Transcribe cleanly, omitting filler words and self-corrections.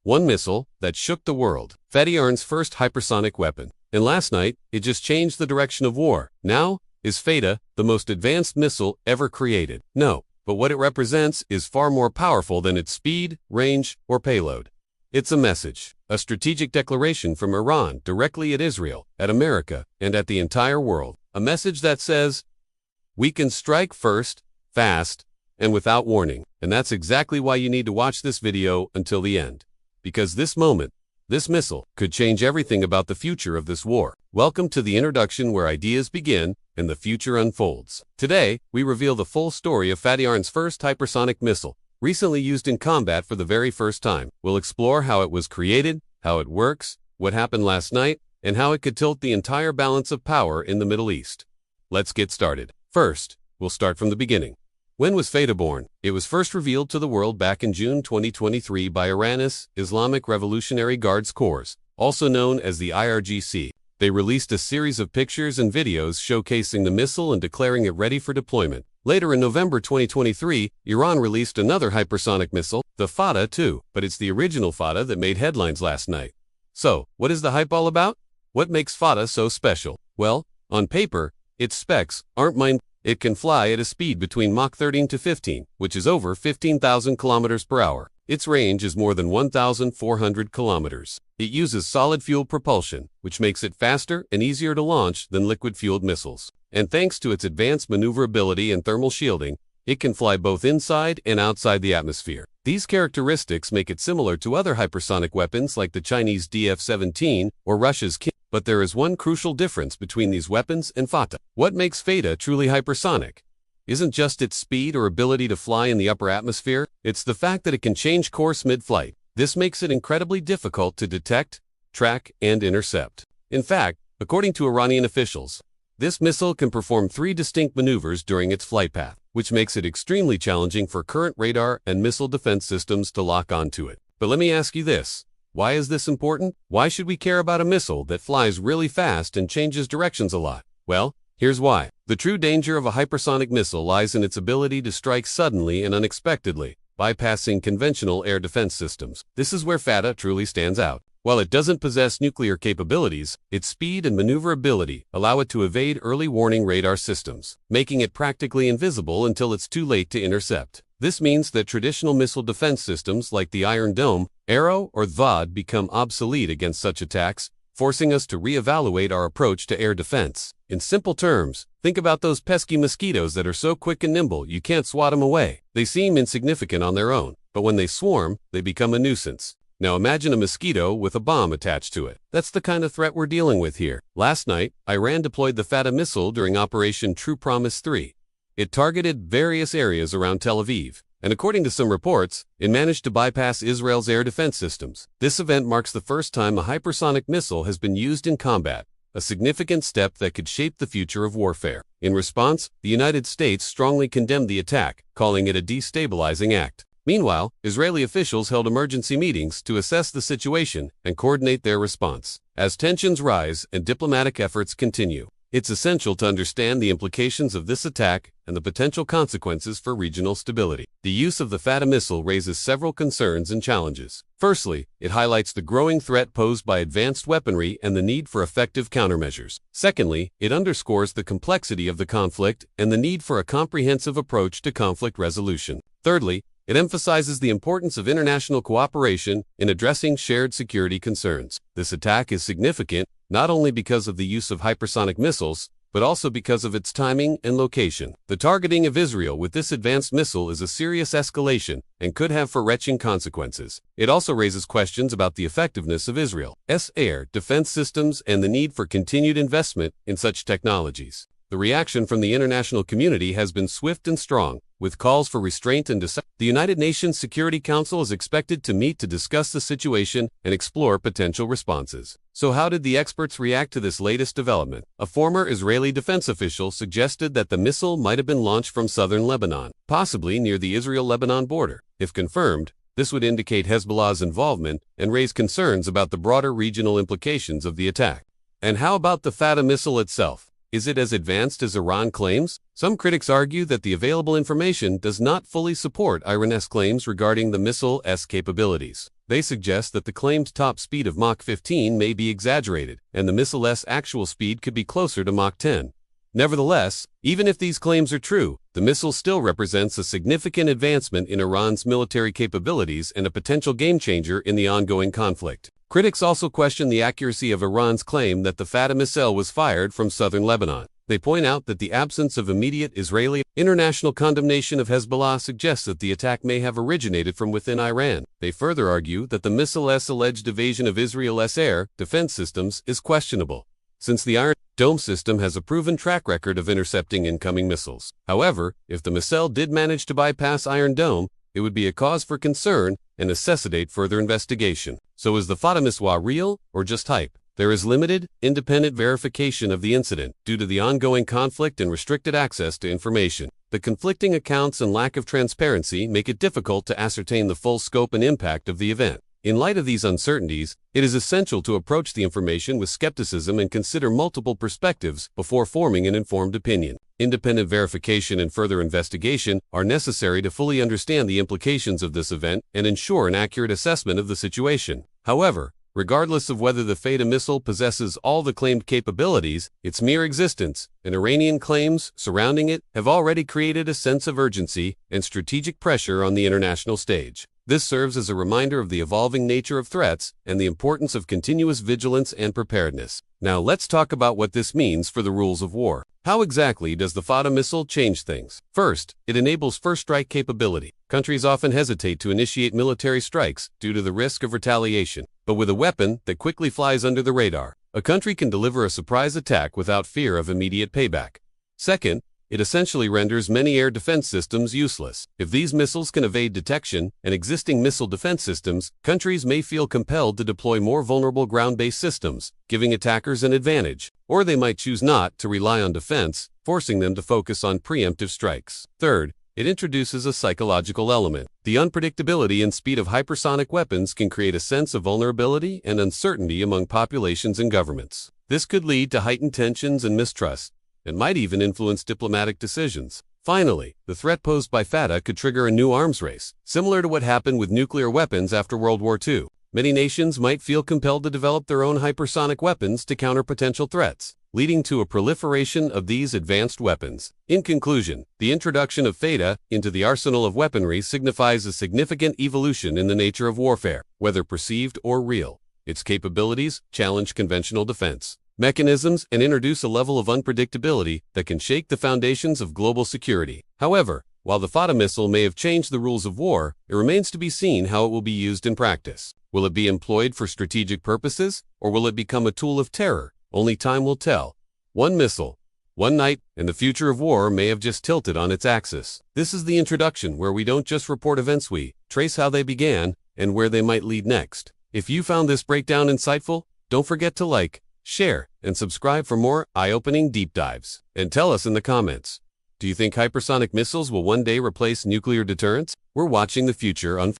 one missile that shook the world. Fattah's first hypersonic weapon. And last night, it just changed the direction of war. Now, is Fattah the most advanced missile ever created? No, but what it represents is far more powerful than its speed, range, or payload. It's a message, a strategic declaration from Iran directly at Israel, at America, and at the entire world. A message that says, we can strike first, fast, and without warning. And that's exactly why you need to watch this video until the end. Because this moment, this missile, could change everything about the future of this war. Welcome to the introduction where ideas begin and the future unfolds. Today, we reveal the full story of Fattah's first hypersonic missile, recently used in combat for the very first time. We'll explore how it was created, how it works, what happened last night, and how it could tilt the entire balance of power in the Middle East. Let's get started. First, we'll start from the beginning. When was Fattah born? It was first revealed to the world back in June 2023 by Iran's Islamic Revolutionary Guards Corps, also known as the IRGC. They released a series of pictures and videos showcasing the missile and declaring it ready for deployment. Later in November 2023, Iran released another hypersonic missile, the Fattah 2, but it's the original Fattah that made headlines last night. So, what is the hype all about? What makes Fattah so special? Well, on paper, its specs aren't mind. It can fly at a speed between Mach 13 to 15, which is over 15,000 kilometers per hour. Its range is more than 1,400 kilometers. It uses solid fuel propulsion, which makes it faster and easier to launch than liquid-fueled missiles. And thanks to its advanced maneuverability and thermal shielding, it can fly both inside and outside the atmosphere. These characteristics make it similar to other hypersonic weapons like the Chinese DF-17 or Russia's King. But there is one crucial difference between these weapons and Fattah. What makes Fattah truly hypersonic isn't just its speed or ability to fly in the upper atmosphere, it's the fact that it can change course mid-flight. This makes it incredibly difficult to detect, track, and intercept. In fact, according to Iranian officials, this missile can perform 3 distinct maneuvers during its flight path, which makes it extremely challenging for current radar and missile defense systems to lock onto it. But let me ask you this. Why is this important? Why should we care about a missile that flies really fast and changes directions a lot? Well, here's why. The true danger of a hypersonic missile lies in its ability to strike suddenly and unexpectedly, bypassing conventional air defense systems. This is where Fattah truly stands out. While it doesn't possess nuclear capabilities, its speed and maneuverability allow it to evade early warning radar systems, making it practically invisible until it's too late to intercept. This means that traditional missile defense systems like the Iron Dome, Arrow, or THAAD become obsolete against such attacks, forcing us to reevaluate our approach to air defense. In simple terms, think about those pesky mosquitoes that are so quick and nimble you can't swat them away. They seem insignificant on their own, but when they swarm, they become a nuisance. Now imagine a mosquito with a bomb attached to it. That's the kind of threat we're dealing with here. Last night, Iran deployed the Fattah missile during Operation True Promise 3. It targeted various areas around Tel Aviv, and according to some reports, it managed to bypass Israel's air defense systems. This event marks the first time a hypersonic missile has been used in combat, a significant step that could shape the future of warfare. In response, the United States strongly condemned the attack, calling it a destabilizing act. Meanwhile, Israeli officials held emergency meetings to assess the situation and coordinate their response. As tensions rise and diplomatic efforts continue, it's essential to understand the implications of this attack and the potential consequences for regional stability. The use of the Fattah missile raises several concerns and challenges. Firstly, it highlights the growing threat posed by advanced weaponry and the need for effective countermeasures. Secondly, it underscores the complexity of the conflict and the need for a comprehensive approach to conflict resolution. Thirdly, it emphasizes the importance of international cooperation in addressing shared security concerns. This attack is significant not only because of the use of hypersonic missiles, but also because of its timing and location. The targeting of Israel with this advanced missile is a serious escalation and could have far-reaching consequences. It also raises questions about the effectiveness of Israel's air defense systems and the need for continued investment in such technologies. The reaction from the international community has been swift and strong, with calls for restraint and discipline. The United Nations Security Council is expected to meet to discuss the situation and explore potential responses. So how did the experts react to this latest development? A former Israeli defense official suggested that the missile might have been launched from southern Lebanon, possibly near the Israel-Lebanon border. If confirmed, this would indicate Hezbollah's involvement and raise concerns about the broader regional implications of the attack. And how about the Fattah missile itself? Is it as advanced as Iran claims? Some critics argue that the available information does not fully support Iran's claims regarding the missile's capabilities. They suggest that the claimed top speed of Mach 15 may be exaggerated, and the missile's actual speed could be closer to Mach 10. Nevertheless, even if these claims are true, the missile still represents a significant advancement in Iran's military capabilities and a potential game-changer in the ongoing conflict. Critics also question the accuracy of Iran's claim that the Fattah missile was fired from southern Lebanon. They point out that the absence of immediate Israeli international condemnation of Hezbollah suggests that the attack may have originated from within Iran. They further argue that the missile's alleged evasion of Israel's air defense systems is questionable, since the Iron Dome system has a proven track record of intercepting incoming missiles. However, if the missile did manage to bypass Iron Dome, it would be a cause for concern and necessitate further investigation. So is the Fattah missile real or just hype? There is limited, independent verification of the incident due to the ongoing conflict and restricted access to information. The conflicting accounts and lack of transparency make it difficult to ascertain the full scope and impact of the event. In light of these uncertainties, it is essential to approach the information with skepticism and consider multiple perspectives before forming an informed opinion. Independent verification and further investigation are necessary to fully understand the implications of this event and ensure an accurate assessment of the situation. However, regardless of whether the Fattah missile possesses all the claimed capabilities, its mere existence and Iranian claims surrounding it have already created a sense of urgency and strategic pressure on the international stage. This serves as a reminder of the evolving nature of threats and the importance of continuous vigilance and preparedness. Now let's talk about what this means for the rules of war. How exactly does the Fattah missile change things? First, it enables first strike capability. Countries often hesitate to initiate military strikes due to the risk of retaliation, but with a weapon that quickly flies under the radar, a country can deliver a surprise attack without fear of immediate payback. Second, it essentially renders many air defense systems useless. If these missiles can evade detection and existing missile defense systems, countries may feel compelled to deploy more vulnerable ground-based systems, giving attackers an advantage, or they might choose not to rely on defense, forcing them to focus on preemptive strikes. Third, it introduces a psychological element. The unpredictability and speed of hypersonic weapons can create a sense of vulnerability and uncertainty among populations and governments. This could lead to heightened tensions and mistrust, and might even influence diplomatic decisions. Finally, the threat posed by Fattah could trigger a new arms race, similar to what happened with nuclear weapons after World War II. Many nations might feel compelled to develop their own hypersonic weapons to counter potential threats, leading to a proliferation of these advanced weapons. In conclusion, the introduction of Fattah into the arsenal of weaponry signifies a significant evolution in the nature of warfare, whether perceived or real. Its capabilities challenge conventional defense mechanisms and introduce a level of unpredictability that can shake the foundations of global security. However, while the Fattah missile may have changed the rules of war, it remains to be seen how it will be used in practice. Will it be employed for strategic purposes, or will it become a tool of terror? Only time will tell. One missile, one night, and the future of war may have just tilted on its axis. This is the introduction, where we don't just report events, we trace how they began and where they might lead next. If you found this breakdown insightful, don't forget to like, share, and subscribe for more eye-opening deep dives. And tell us in the comments, do you think hypersonic missiles will one day replace nuclear deterrence? We're watching the future unfold.